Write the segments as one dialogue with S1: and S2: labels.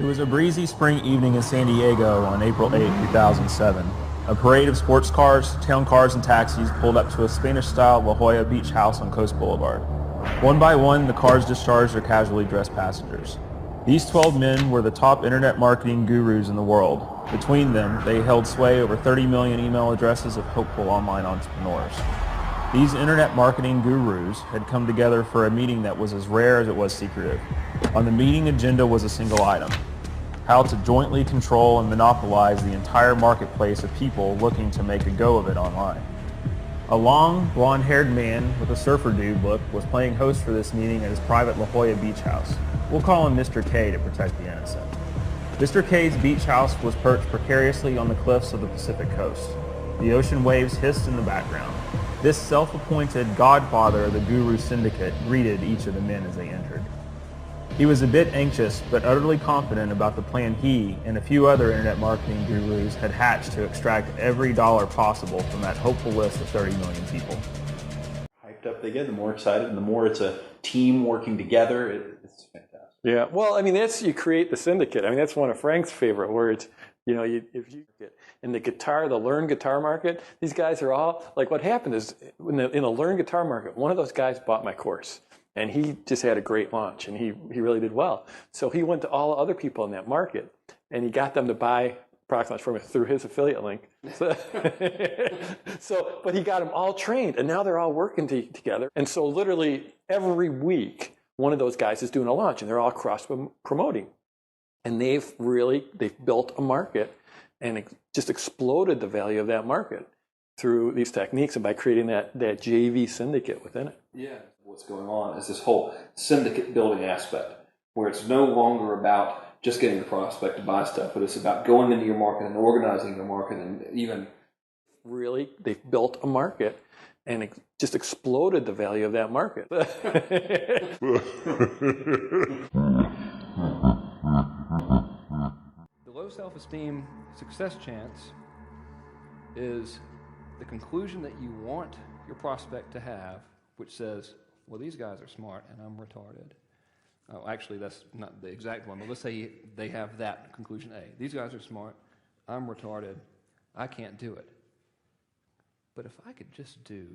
S1: was a breezy spring evening in San Diego on April 8, 2007. A parade of sports cars, town cars, and taxis pulled up to a Spanish-style La Jolla beach house on Coast Boulevard. One by one, the cars discharged their casually dressed passengers. These 12 men were the top internet marketing gurus in the world. Between them, they held sway over 30 million email addresses of hopeful online entrepreneurs. These internet marketing gurus had come together for a meeting that was as rare as it was secretive. On the meeting agenda was a single item: how to jointly control and monopolize the entire marketplace of people looking to make a go of it online. A long, blonde-haired man with a surfer dude look was playing host for this meeting at his private La Jolla beach house. We'll call him Mr. K to protect the innocent. Mr. K's beach house was perched precariously on the cliffs of the Pacific coast. The ocean waves hissed in the background. This self-appointed godfather of the Guru Syndicate greeted each of the men as they entered. He was a bit anxious, but utterly confident about the plan he and a few other internet marketing gurus had hatched to extract every dollar possible from that hopeful list of 30 million people.
S2: Hyped up they get, the more excited, and the more it's a team working together. It's fantastic.
S3: Yeah, well, I mean, you create the syndicate. I mean, that's one of Frank's favorite words. If you get in the learn guitar market, these guys are all like. What happened is in the learn guitar market, one of those guys bought my course. And he just had a great launch, and he really did well. So he went to all the other people in that market, and he got them to buy product launch from him through his affiliate link. But he got them all trained, and now they're all working together. And so literally every week, one of those guys is doing a launch, and they're all cross-promoting. And they've built a market, and it just exploded the value of that market through these techniques and by creating that JV syndicate within it.
S2: Yeah. What's going on is this whole syndicate building aspect, where it's no longer about just getting the prospect to buy stuff, but it's about going into your market and organizing your market, and even
S3: they've built a market, and it just exploded the value of that market. The
S4: low self-esteem success chance is the conclusion that you want your prospect to have, which says, well, these guys are smart and I'm retarded. Oh, actually, that's not the exact one, but let's say they have that conclusion A. These guys are smart, I'm retarded, I can't do it. But if I could just do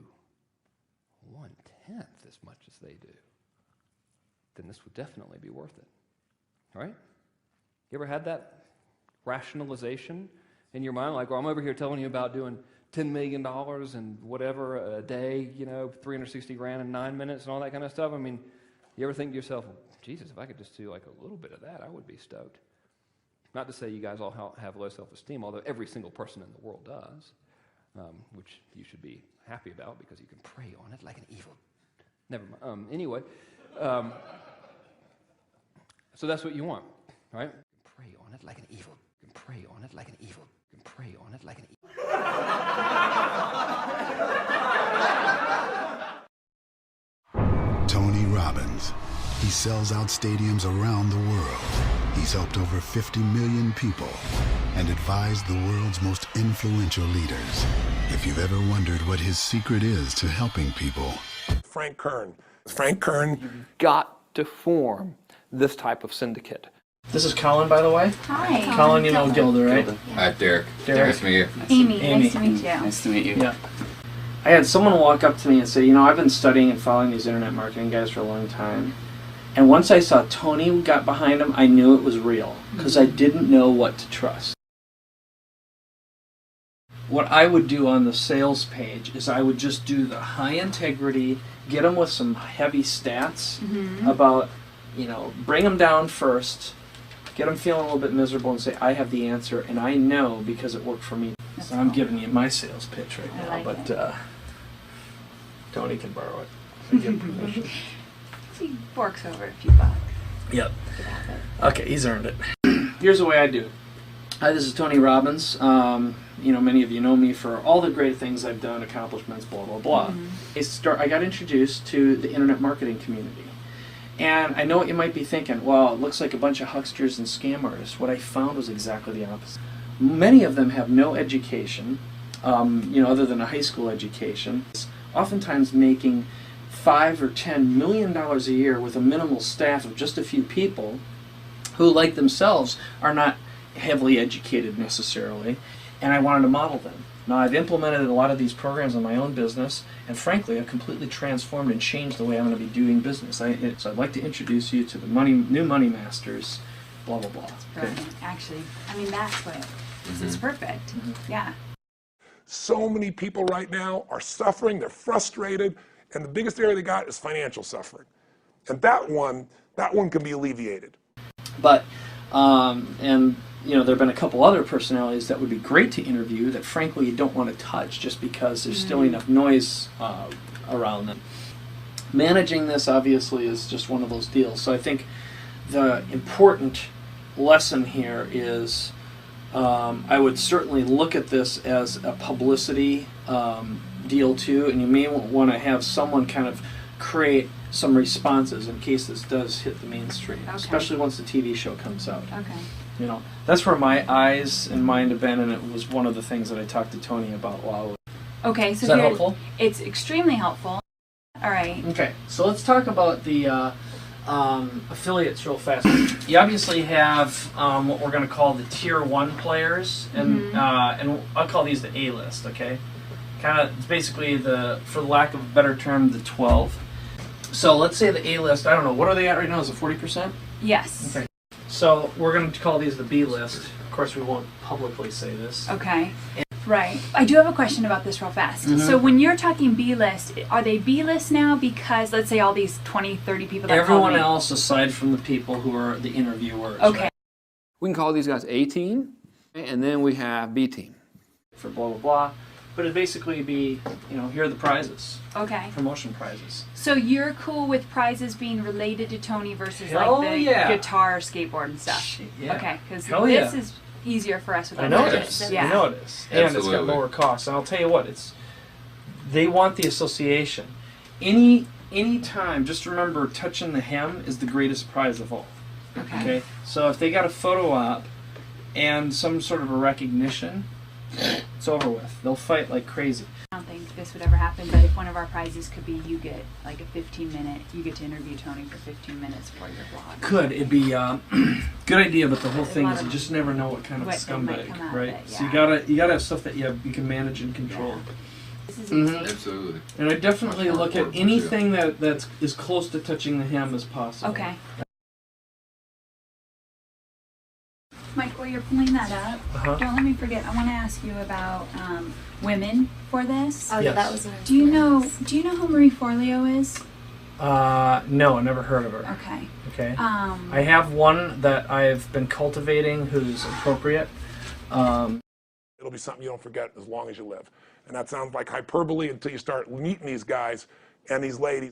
S4: 1/10 as much as they do, then this would definitely be worth it. Right? You ever had that rationalization in your mind? Like, well, I'm over here telling you about doing $10 million and whatever a day, 360 grand in 9 minutes and all that kind of stuff. I mean, you ever think to yourself, well, Jesus, if I could just do like a little bit of that, I would be stoked. Not to say you guys all have low self-esteem, although every single person in the world does, which you should be happy about because you can prey on it like an evil. Never mind. Anyway, so that's what you want, right? Prey on it like an evil. You can prey on it like an evil. You can prey on it like an evil.
S5: Tony Robbins. He sells out stadiums around the world. He's helped over 50 million people and advised the world's most influential leaders. If you've ever wondered what his secret is to helping people.
S6: Frank Kern. You've
S7: got to form this type of syndicate.
S8: This is Colin, by the way.
S9: Hi.
S8: Colin, you know Gilda, right?
S10: Hi, Derek.
S8: Derek.
S10: Nice to meet you.
S9: Amy. Nice to meet you.
S10: Nice to meet you.
S8: Yeah. I had someone walk up to me and say, I've been studying and following these internet marketing guys for a long time. And once I saw Tony got behind him, I knew it was real because I didn't know what to trust. What I would do on the sales page is I would just do the high integrity, get them with some heavy stats about, bring them down first, get them feeling a little bit miserable and say, I have the answer and I know because it worked for me.
S9: That's
S8: so I'm giving you my sales pitch right now,
S9: like
S8: but Tony can borrow it. I give permission.
S9: He forks over a few bucks.
S8: Yep. Okay, he's earned it. Here's the way I do it. Hi, this is Tony Robbins. Many of you know me for all the great things I've done, accomplishments, blah, blah, blah. I got introduced to the internet marketing community. And I know what you might be thinking, well, it looks like a bunch of hucksters and scam artists. What I found was exactly the opposite. Many of them have no education, other than a high school education, oftentimes making $5 or $10 million a year with a minimal staff of just a few people who, like themselves, are not heavily educated necessarily, and I wanted to model them. Now, I've implemented a lot of these programs in my own business, and frankly, I've completely transformed and changed the way I'm going to be doing business. So I'd like to introduce you to the new Money Masters, blah, blah, blah.
S9: Brilliant, actually. I mean, that's what, this is perfect. Yeah.
S6: So many people right now are suffering, they're frustrated, and the biggest area they got is financial suffering. And that one can be alleviated.
S8: But, and you know, there have been a couple other personalities that would be great to interview that frankly you don't want to touch just because there's still enough noise around them. Managing this obviously is just one of those deals. So I think the important lesson here is I would certainly look at this as a publicity deal too, and you may want to have someone kind of create some responses in case this does hit the mainstream, especially once the TV show comes out.
S9: Okay.
S8: You know, that's where my eyes and mind have been, and it was one of the things that I talked to Tony about while.
S9: Okay, so
S8: is that helpful?
S9: It's extremely helpful. All right.
S8: Okay, so let's talk about the affiliates real fast. You obviously have what we're going to call the tier 1 players, and I'll call these the A-list. Okay, kind of it's basically for the lack of a better term, the 12. So let's say the A-list. I don't know, what are they at right now? Is it 40%?
S9: Yes.
S8: Okay. So we're going to call these the B-list. Of course, we won't publicly say this.
S9: Okay. Right. I do have a question about this real fast. So when you're talking B-list, are they B-list now because, let's say, all these 20, 30 people that
S8: everyone else aside from the people who are the interviewers.
S9: Okay.
S8: Right?
S4: We can call these guys A team, and then we have B team.
S8: For blah, blah, blah. But it'd basically be, you know, here are the prizes.
S9: Okay.
S8: Promotion prizes.
S9: So you're cool with prizes being related to Tony versus
S8: Hell
S9: like the
S8: yeah.
S9: guitar, skateboard, and stuff?
S8: Yeah.
S9: Okay, because
S8: Hell
S9: this
S8: yeah.
S9: is easier for us with
S8: I
S9: our
S8: know it
S9: budgets.
S8: is.
S9: Yeah.
S8: I know it is. And it's got
S10: Absolutely.
S8: lower costs. And I'll tell you what, they want the association. Any time, just remember, touching the hem is the greatest prize of all. Okay. So if they got a photo op and some sort of a recognition, it's over with. They'll fight like crazy.
S9: I don't think this would ever happen, but if one of our prizes could be you get like a 15-minute, you get to interview Tony for 15 minutes for your blog.
S8: Could. It'd be good idea, but the whole thing
S9: lot
S8: is you
S9: of
S8: just never know what kind of
S9: what might
S8: scumbag,
S9: come out of
S8: right?
S9: it,
S8: So
S9: yeah.
S8: you gotta have stuff that you can manage and control.
S9: This is easy.
S10: Absolutely.
S8: And I definitely
S10: Much more
S8: look at
S10: important for you.
S8: anything that's as close to touching the hem as possible.
S9: Okay. Mike, while you're pulling that up, don't let me forget. I want to ask you about women for this.
S8: Oh, yeah, that was
S9: Do you know who Marie Forleo is?
S8: No, I never heard of her.
S9: Okay.
S8: Okay. I have one that I've been cultivating who's appropriate.
S6: It'll be something you don't forget as long as you live. And that sounds like hyperbole until you start meeting these guys and these ladies.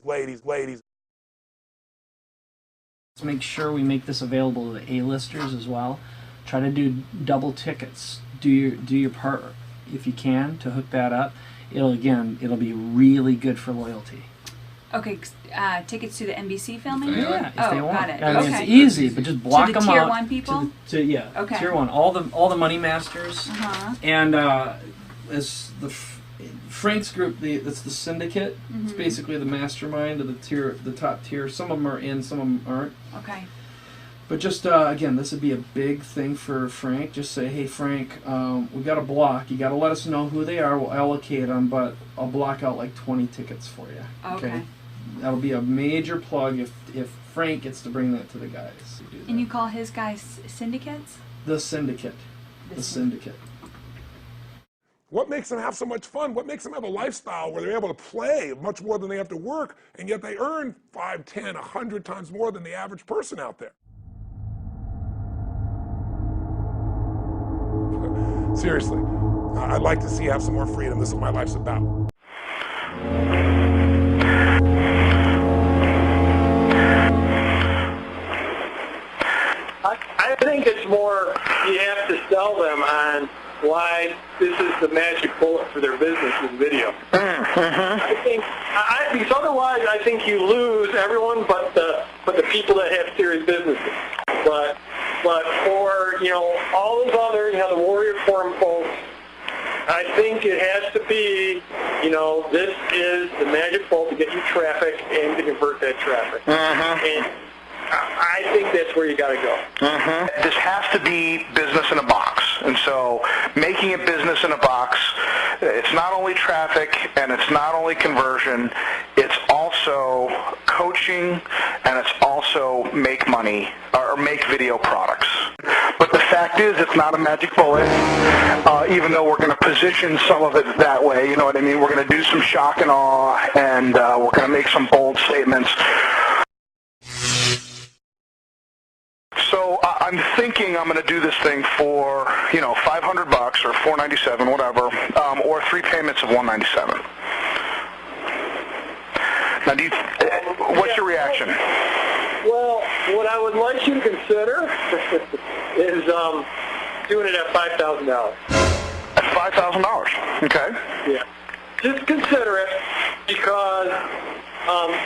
S8: Let's make sure we make this available to the A-listers as well. Try to do double tickets. Do your part if you can to hook that up. It'll be really good for loyalty.
S9: Okay, tickets to the NBC filming?
S8: Yeah, if they want.
S9: Got it.
S8: I mean,
S9: Okay.
S8: it's easy, but just block
S9: To the
S8: them
S9: tier
S8: out.
S9: 1 people? Okay.
S8: Tier 1. All the money masters. And as the Frank's group, that's the syndicate. It's basically the mastermind of the top tier. Some of them are in, some of them aren't.
S9: Okay.
S8: But just again, this would be a big thing for Frank. Just say, hey Frank, we got a block. You got to let us know who they are. We'll allocate them, but I'll block out like 20 tickets for you.
S9: Okay.
S8: That'll be a major plug if Frank gets to bring that to the guys. Who do that.
S9: And you call his guys syndicates?
S8: The syndicate. The syndicate.
S6: What makes them have so much fun? What makes them have a lifestyle where they're able to play much more than they have to work, and yet they earn 5, 10, 100 times more than the average person out there? Seriously, I'd like to see you have some more freedom. This is what my life's about.
S11: I think it's more you have to sell them on why this is the magic bullet for their business is video. I think because otherwise I think you lose everyone but the people that have serious businesses. But for all those other the Warrior Forum folks, I think it has to be this is the magic bullet to get you traffic and to convert that traffic. I think that's where you got to go.
S10: This has to be business in a box. And so making it business in a box, it's not only traffic and it's not only conversion, it's also coaching and it's also make money or make video products. But the fact is, it's not a magic bullet, even though we're going to position some of it that way. You know what I mean? We're going to do some shock and awe, and we're going to make some bold statements. So I'm thinking I'm going to do this thing for, $500 or $497, whatever, or 3 payments of $197. Now, what's your reaction?
S11: Well, what I would like you to consider is doing it at $5,000.
S10: At $5,000? Okay.
S11: Yeah. Just consider it, because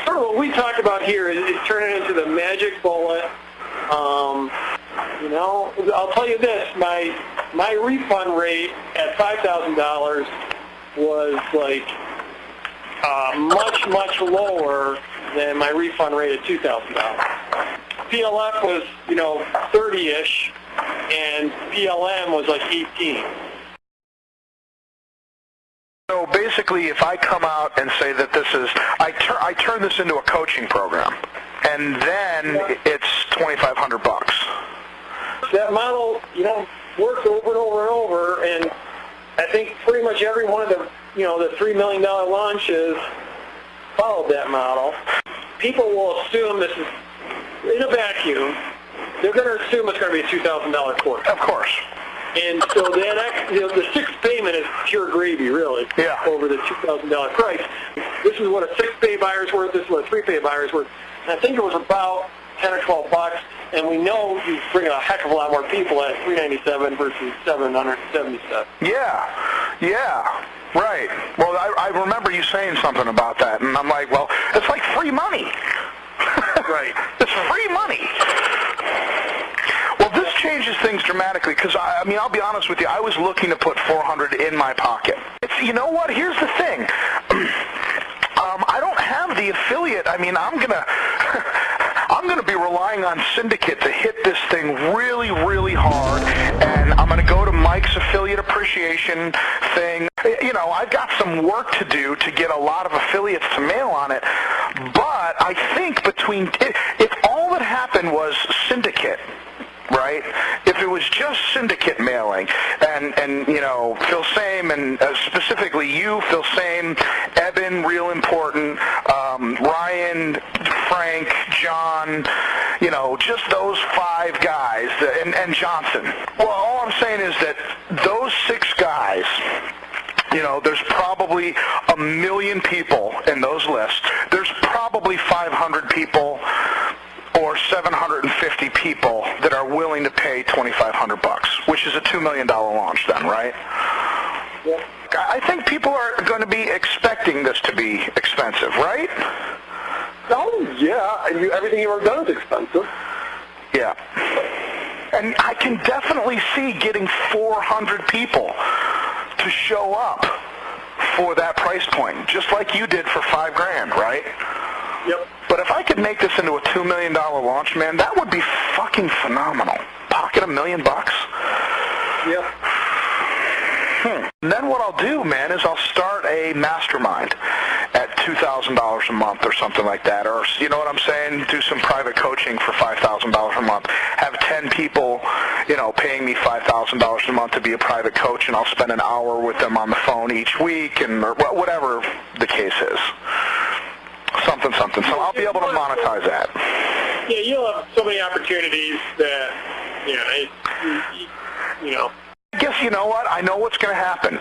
S11: sort of what we talked about here is turning into the magic bullet. I'll tell you this, my refund rate at $5,000 was like much lower than my refund rate at $2,000. PLF was 30-ish, and PLM was like 18.
S10: So basically, if I come out and say that this is, I turn this into a coaching program, and then it's $2,500.
S11: That model, works over and over and over, and I think pretty much every one of the, the $3 million launches followed that model. People will assume this is in a vacuum. They're going to assume it's going to be a $2,000 course.
S10: Of course.
S11: And so that, the sixth payment is pure gravy, really, over the $2,000 price. This is what a 6-pay buyer's worth. This is what a 3-pay buyer's worth. And I think it was about $10 or $12, and we know you bring a heck of a lot more people at $397 versus $777.
S10: Yeah, right. Well, I remember you saying something about that, and I'm like, well, it's like free money.
S11: Right.
S10: It's free money. Well, this changes things dramatically, because, I'll be honest with you, I was looking to put $400 in my pocket. You know what? Here's the thing. I don't have the affiliate. I'm gonna be relying on Syndicate to hit this thing really, really hard, and I'm gonna go to Mike's affiliate appreciation thing. I've got some work to do to get a lot of affiliates to mail on it, but I think if all that happened was Syndicate, right? If it was just Syndicate mailing, and Phil Same, and specifically you, Phil Same, Eben, real important, Ryan, Frank, John, just those 5 guys, and Johnson. Well, all I'm saying is that those 6 guys, there's probably 1 million people in those lists. There's probably 500 people or 750 people that are willing to pay $2,500, which is a $2 million launch then, right?
S11: Yep.
S10: I think people are going to be expecting this to be expensive, right?
S11: Oh, yeah. Everything you've ever done is expensive.
S10: Yeah. And I can definitely see getting 400 people to show up for that price point, just like you did for $5,000, right?
S11: Yep.
S10: But if I could make this into a $2 million launch, man, that would be fucking phenomenal. Pocket $1 million.
S11: Yep.
S10: And then what I'll do, man, is I'll start a mastermind at $2,000 a month or something like that. Or, you know what I'm saying? Do some private coaching for $5,000 a month. Have 10 people, paying me $5,000 a month to be a private coach, and I'll spend an hour with them on the phone each week, and whatever the case is. Something. So I'll be able to monetize that.
S11: Yeah, you'll have so many opportunities that,
S10: I guess you know what? I know what's going to happen.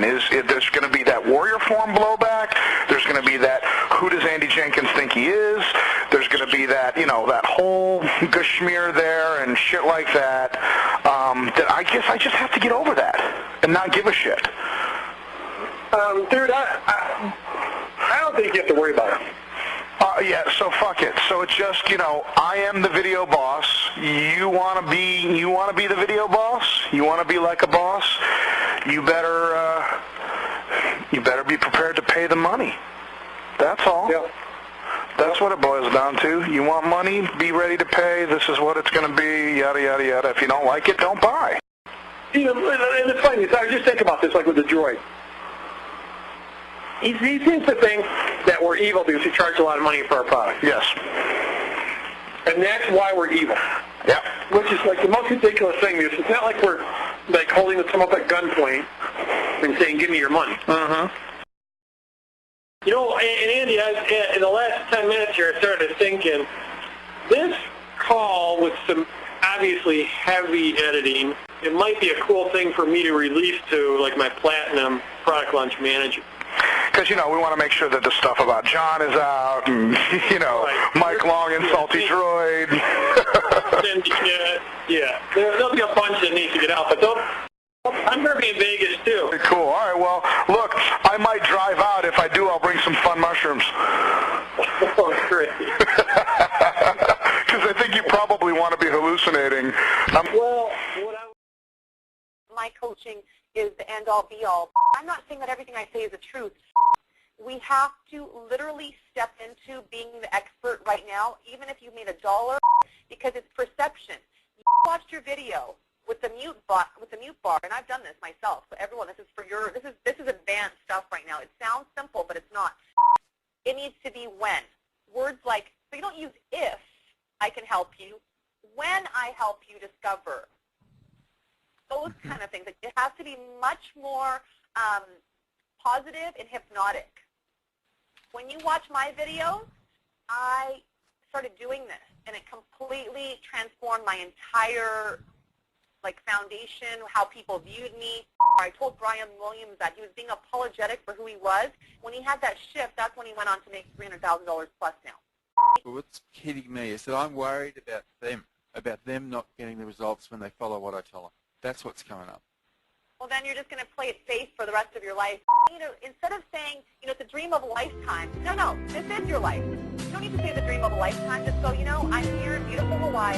S10: Is there's going to be that warrior form blowback. There's going to be that, who does Andy Jenkins think he is? There's going to be that, that whole geschmear there and shit like that. That I guess I just have to get over that and not give a shit.
S11: Dude, I don't think you have to worry about it.
S10: Yeah, so fuck it. So it's just, I am the video boss. You want to be the video boss? You want to be like a boss? You better be prepared to pay the money. That's all.
S11: Yeah.
S10: That's what it boils down to. You want money, be ready to pay. This is what it's going to be, yada, yada, yada. If you don't like it, don't buy.
S11: You know, and it's funny. I just think about this like with the droid. He seems to think that we're evil because we charge a lot of money for our product.
S10: Yes.
S11: And that's why we're evil.
S10: Yeah.
S11: Which is like the most ridiculous thing, because it's not like we're like holding them up at gunpoint and saying, give me your money.
S10: Mm-hmm.
S11: You know, and Andy, in the last 10 minutes here, I started thinking, this call with some obviously heavy editing, it might be a cool thing for me to release to like my Platinum Product Launch Manager.
S10: Because, you know, we want to make sure that the stuff about John is out, and, you know, right. Mike Long and Salty Droid.
S11: Yeah. There'll be a bunch that needs to get out, but I'm going to be in Vegas, too.
S10: Cool. All right, well, look, I might drive out. If I do, I'll bring some fun mushrooms.
S11: Oh, great.
S10: Because I think you probably want to be hallucinating.
S12: My coaching is the end-all, be-all. I'm not saying that everything I say is the truth. We have to literally step into being the expert right now, even if you made $1, because it's perception. You watched your video with the mute bar, and I've done this myself. So everyone, this is advanced stuff right now. It sounds simple, but it's not. It needs to be when. Words like, so you don't use if I can help you, when I help you discover. Those kind of things. It has to be much more positive and hypnotic. When you watch my videos, I started doing this, and it completely transformed my entire foundation, how people viewed me. I told Brian Williams that he was being apologetic for who he was. When he had that shift, that's when he went on to make $300,000 plus now.
S13: What's hitting me is that I'm worried about them not getting the results when they follow what I tell them. That's what's coming up.
S12: Well, then you're just going to play it safe for the rest of your life. You know, instead of saying, you know, it's a dream of a lifetime. No, this is your life. You don't need to say the dream of a lifetime. Just go, you know, I'm here in beautiful Hawaii.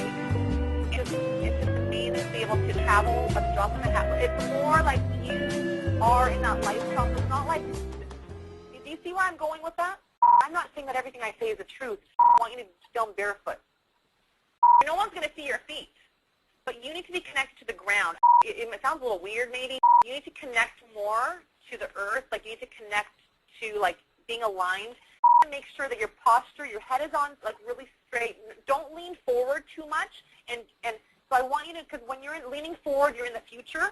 S12: It's just amazing to be able to travel at the drop of a hat. It's more like you are in that lifestyle. It's not like, do you see where I'm going with that? I'm not saying that everything I say is the truth. I want you to film barefoot. No one's going to see your feet. But you need to be connected to the ground. It sounds a little weird maybe. You need to connect more to the earth. Like you need to connect to like being aligned. Make sure that your posture, your head is on like really straight. Don't lean forward too much. And so I want you to, because when you're leaning forward, you're in the future.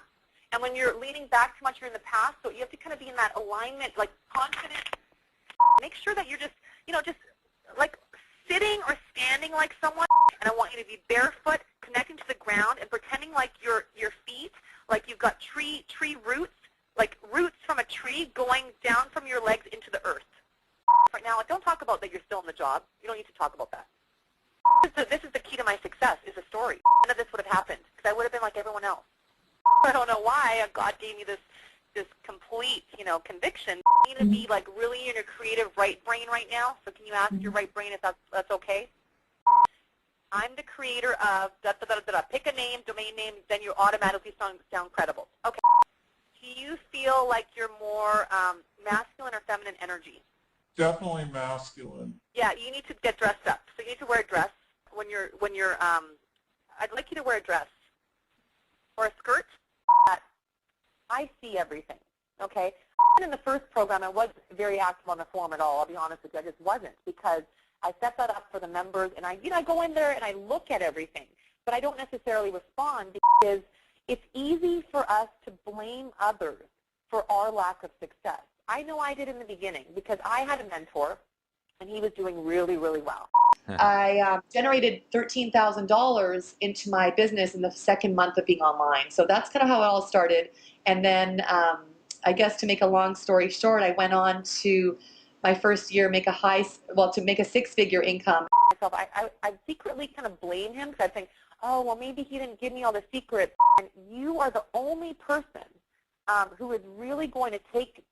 S12: And when you're leaning back too much, you're in the past. So you have to kind of be in that alignment, like confident. Make sure that you're just, you know, just like sitting or standing like someone. And I want you to be barefoot, connecting to the ground, and pretending like your feet, like you've got tree roots, like roots from a tree going down from your legs into the earth. Right now, don't talk about that you're still in the job. You don't need to talk about that. This is the key to my success, is a story. None of this would have happened, because I would have been like everyone else. I don't know why God gave me this complete, you know, conviction. You need to be like really in your creative right brain right now. So can you ask your right brain if that's okay? I'm the creator of da-da-da-da-da. Pick a name, domain name, then you automatically sound credible. Okay. Do you feel like you're more masculine or feminine energy?
S6: Definitely masculine.
S12: Yeah, you need to get dressed up. So you need to wear a dress when you're I'd like you to wear a dress or a skirt. I see everything. Okay. In the first program, I wasn't very active on the forum at all. I'll be honest with you, I just wasn't, because I set that up for the members, and I go in there and I look at everything, but I don't necessarily respond, because it's easy for us to blame others for our lack of success. I know I did in the beginning, because I had a mentor, and he was doing really, really well.
S14: I generated $13,000 into my business in the second month of being online. So that's kind of how it all started. And then I guess to make a long story short, I went on to my first year make a six-figure income.
S12: I secretly kind of blame him, because I think, oh, well, maybe he didn't give me all the secrets. And you are the only person who is really going to take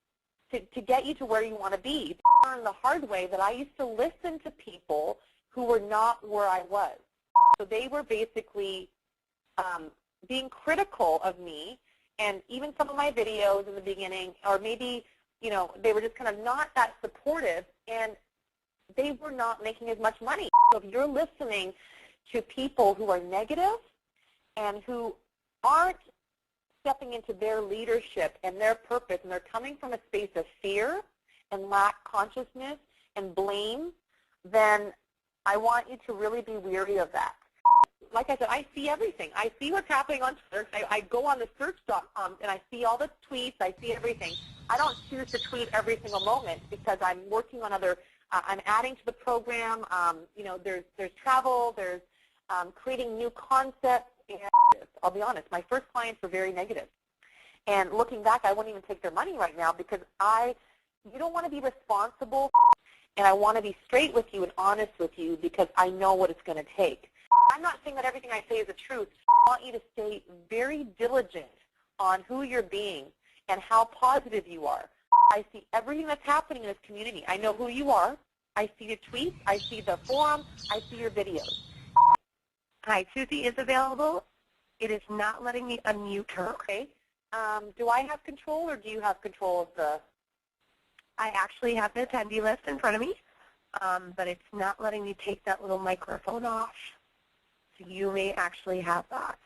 S12: to get you to where you want to be. I learned the hard way that I used to listen to people who were not where I was. So they were basically being critical of me, and even some of my videos in the beginning, or maybe, you know, they were just kind of not that supportive. And they were not making as much money. So if you're listening to people who are negative and who aren't stepping into their leadership and their purpose, and they're coming from a space of fear and lack consciousness and blame, then I want you to really be weary of that. Like I said, I see everything. I see what's happening on Twitter. I go on the search.com and I see all the tweets. I see everything. I don't choose to tweet every single moment because I'm working on other, I'm adding to the program. You know, there's travel, there's creating new concepts. And I'll be honest, my first clients were very negative. And looking back, I wouldn't even take their money right now because you don't want to be responsible, and I want to be straight with you and honest with you because I know what it's going to take. I'm not saying that everything I say is the truth. I want you to stay very diligent on who you're being and how positive you are. I see everything that's happening in this community. I know who you are. I see your tweets. I see the forum. I see your videos.
S15: Hi, Susie is available. It is not letting me unmute her.
S12: Okay. Do I have control, or do you have control of the...
S15: I actually have the attendee list in front of me, but it's not letting me take that little microphone off. So you may actually have that.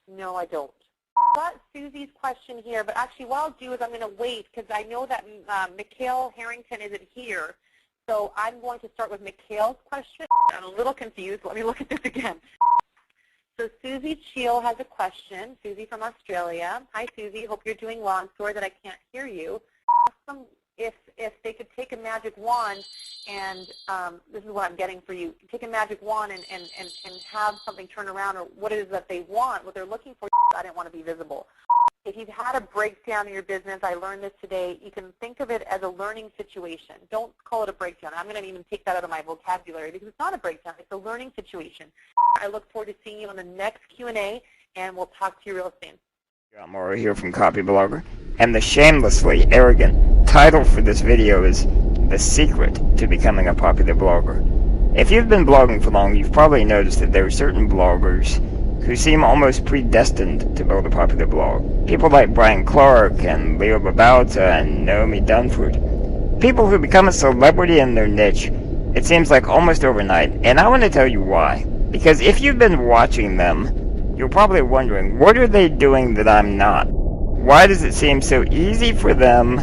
S12: No, I don't. I've got Susie's question here, but actually what I'll do is I'm going to wait because I know that Mikhail Harrington isn't here. So I'm going to start with Mikhail's question. I'm a little confused. Let me look at this again. So Susie Cheel has a question. Susie from Australia. Hi, Susie. Hope you're doing well. I'm sorry that I can't hear you. Ask them if they could take a magic wand and this is what I'm getting for you. Take a magic wand and have something turn around, or what it is that they want, what they're looking for. I didn't want to be visible. If you've had a breakdown in your business, I learned this today, you can think of it as a learning situation. Don't call it a breakdown. I'm going to even take that out of my vocabulary because it's not a breakdown. It's a learning situation. I look forward to seeing you on the next Q&A, and we'll talk to you real soon.
S16: I'm Mauro here from Copyblogger, and the shamelessly arrogant title for this video is The Secret to Becoming a Popular Blogger. If you've been blogging for long, you've probably noticed that there are certain bloggers who seem almost predestined to build a popular blog. People like Brian Clark and Leo Babauta and Naomi Dunford. People who become a celebrity in their niche, it seems like almost overnight, and I want to tell you why. Because if you've been watching them, you're probably wondering, what are they doing that I'm not? Why does it seem so easy for them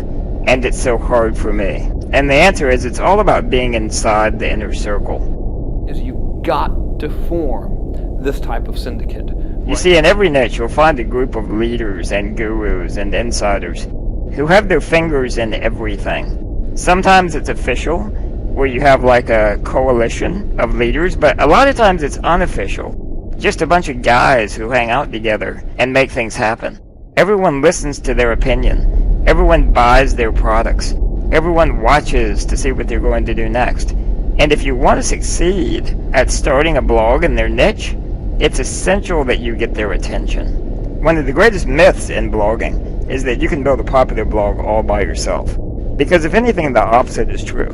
S16: and it's so hard for me? And the answer is it's all about being inside the inner circle.
S7: Is you've got to form this type of syndicate.
S16: You see, in every niche you'll find a group of leaders and gurus and insiders who have their fingers in everything. Sometimes it's official, where you have like a coalition of leaders, but a lot of times it's unofficial. Just a bunch of guys who hang out together and make things happen. Everyone listens to their opinion. Everyone buys their products. Everyone watches to see what they're going to do next. And if you want to succeed at starting a blog in their niche, it's essential that you get their attention. One of the greatest myths in blogging is that you can build a popular blog all by yourself. Because if anything, the opposite is true.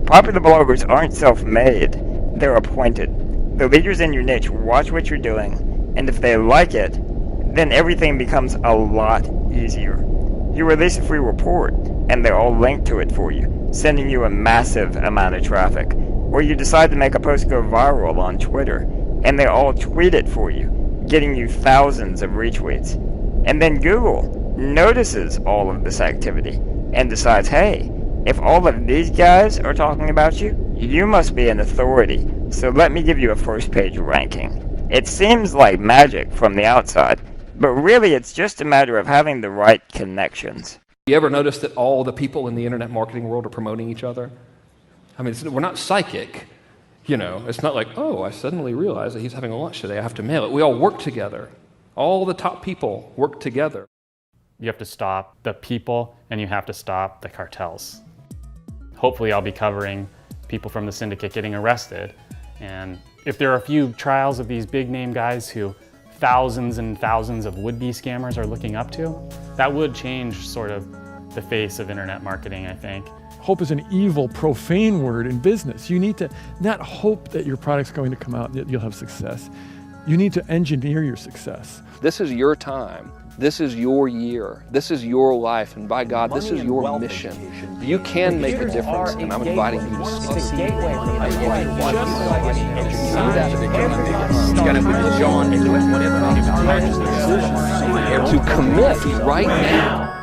S16: Popular bloggers aren't self-made, they're appointed. The leaders in your niche watch what you're doing, and if they like it, then everything becomes a lot easier. You release a free report, and they're all linked to it for you, sending you a massive amount of traffic. Or you decide to make a post go viral on Twitter, and they all tweet it for you, getting you thousands of retweets. And then Google notices all of this activity, and decides, hey, if all of these guys are talking about you, you must be an authority, so let me give you a first page ranking. It seems like magic from the outside, but really it's just a matter of having the right connections.
S4: You ever notice that all the people in the internet marketing world are promoting each other? I mean, we're not psychic, you know. It's not like, oh, I suddenly realized that he's having a lunch today, I have to mail it. We all work together. All the top people work together.
S17: You have to stop the people, and you have to stop the cartels. Hopefully I'll be covering people from the syndicate getting arrested. And if there are a few trials of these big name guys who thousands and thousands of would-be scammers are looking up to, that would change sort of the face of internet marketing, I think.
S18: Hope is an evil, profane word in business. You need to not hope that your product's going to come out and that you'll have success. You need to engineer your success.
S7: This is your time. This is your year. This is your life. And by God, this is your mission. You can make a difference, and I'm inviting you to succeed. To commit right now